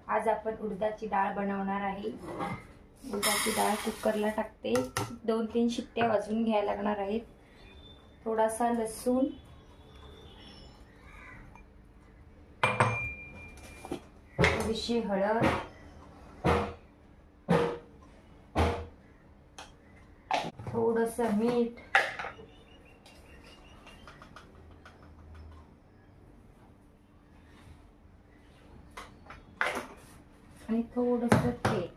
आज आपण उडदाची डाळ बनवणार आहे। उडदाची डाळ कुकरला टाकते, 2-3 शिट्ट्या वाजून घ्यायला लागणार आहेत। थोडासा लसूण, थोडीशी हळद, थोडंसं मीठ, आणि थोडंसं तेल,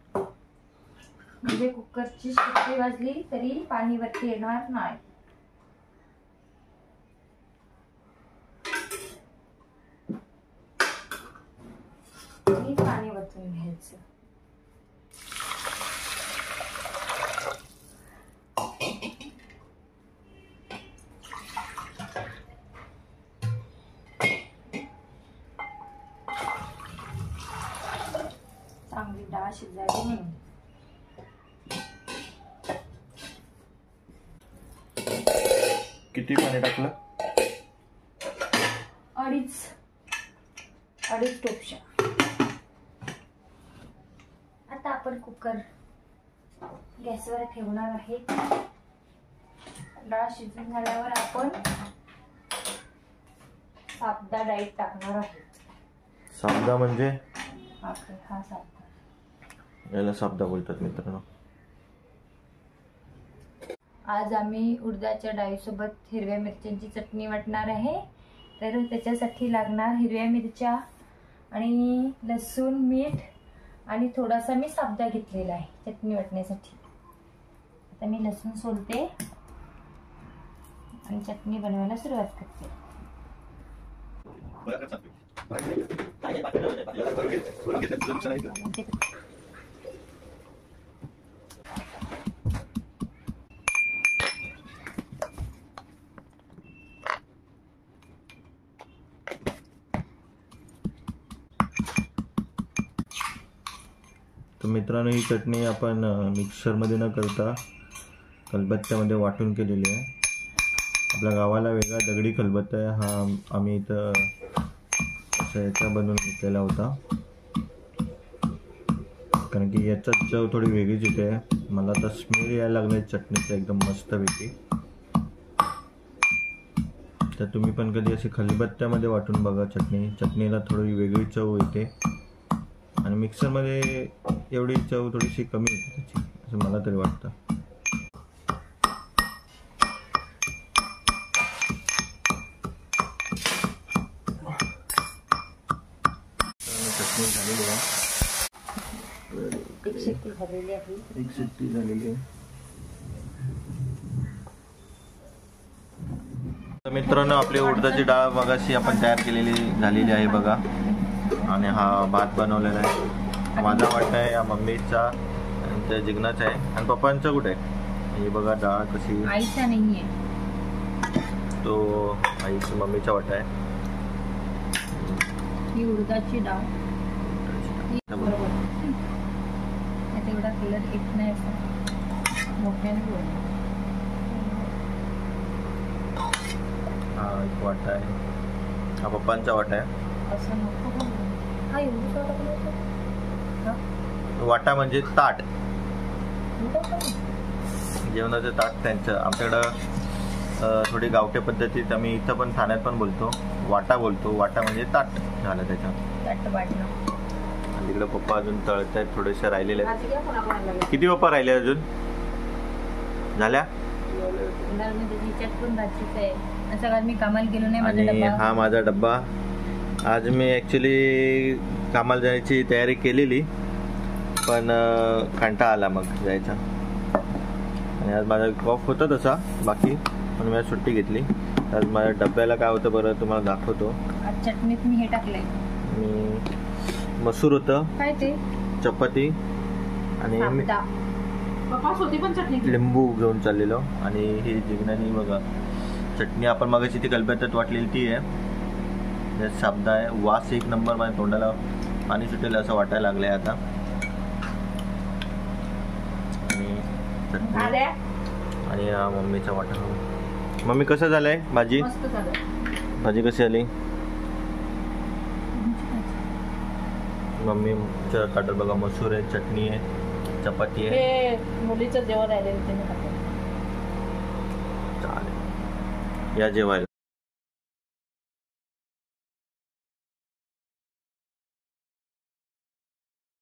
म्हणजे कुकरची शिट्टी वाजली तरी पाणी वरती येणार नाही। पाणी वतून घ्यायचं। चांगली डाळ शिजावी म्हणून। किती पाणी टाकलं? अडीच टोपशा। आता आपण कुकर गॅसवर ठेवणार आहे। डाळ शिजून झाल्यावर आपण साबदा डाळी टाकणार आहे। साबदा म्हणजे? हा साबदा, याला साबदा बोलतात मित्रांनो। आज आम्ही उडदाच्या डाळीसोबत हिरव्या मिरच्यांची चटणी वाटणार आहे। तर त्याच्यासाठी लागणार हिरव्या मिरच्या आणि लसूण, मीठ आणि थोडासा मी साबदा घेतलेला आहे चटणी वाटण्यासाठी। आता मी लसूण सोलते आणि चटणी बनवायला सुरुवात करते। तर मित्रांनो, ही चटणी आपण मिक्सरमध्ये न करता खलबत्त्यामध्ये वाटून केलेली आहे। आपल्या गावाला वेगळा दगडी खलबत्ता आहे, हा आम्ही इथं असं याचा बनवून घेतलेला होता, कारण की याचा चव थोडी वेगळीच येते। मला तर स्मेल यायला लागले चटणीचं एकदम मस्तपैकी। तर तुम्ही पण कधी अशी खलबत्त्यामध्ये वाटून बघा चटणीला थोडी वेगळी चव येते आणि मिक्सरमध्ये एवढी चव थोडीशी कमी येते त्याची, असं मला तरी वाटतं। चटणी झालेली आहे, एक शिट्टी झालेली आहे। एक शिट्टी झालेली आहे। तर मित्रांनो, आपली उडदाची डाळ मगाशी आपण तयार केलेली झालेली आहे बघा। आणि हा भात बनवलेला आहे, माझा वाटा आहे, या मम्मीचा आणि त्या जिग्नाचा आहे, आणि पप्पांचा कुठे आहे हे बघा। डाळ कशी, आईचा नाहीये तो आईची मम्मीचा वाटा आहे। ही उडदाची डाळ बरोबर, तेवढा कलर येत नाही असं मोठ्याने बोल। हा एक वाटा आहे, हा पप्पांचा वाटा आहे। असं नको, हा एवढा वाटा म्हणजे ताट, जेवणाचं ताट त्यांचं। आमच्याकडं थोडी गावठी पद्धतीत आम्ही इथं पण ठाण्यात पण बोलतो, वाटा बोलतो। वाटा म्हणजे ताट झालं त्याच्यात। आणि तिकडे पप्पा अजून तळत आहेत, थोडेसे राहिलेले आहेत। किती पप्पा राहिले अजून? झाल्या? मी कामाला गेलो नाही। आणि हा माझा डब्बा। आज मी ॲक्च्युली कामाला जायची तयारी केलेली, पण कंटाळा आला मग जायचा। आणि आज माझा ऑफ होता तसा बाकी, पण मी सुट्टी घेतली। आज माझ्या डब्याला काय होतं बरं तुम्हाला दाखवतो। चटणीत मी हे टाकलंय, मसूर होतं, काय ते चपाती आणि लिंबू घेऊन चाललेलो। आणि ही जिग्नानी बघा चटणी आपण मगाशी ती खलबत्त्यात वाटलेली ती आहे, साबदा आहे। वास एक नंबर, माझ्या तोंडाला पाणी सुटेल असं वाटायला लागलंय आता। आणि चटणी आणि हा मम्मीचा वाटा। मम्मी कसं झालंय भाजी? भाजी कशी आली? मम्मीच्या ताटात बघा मसूर आहे, चटणी आहे, चपाती आहे. हे मुलीचं जेवण राहिलेलं त्याने खातो. चालेल, या जेवायला.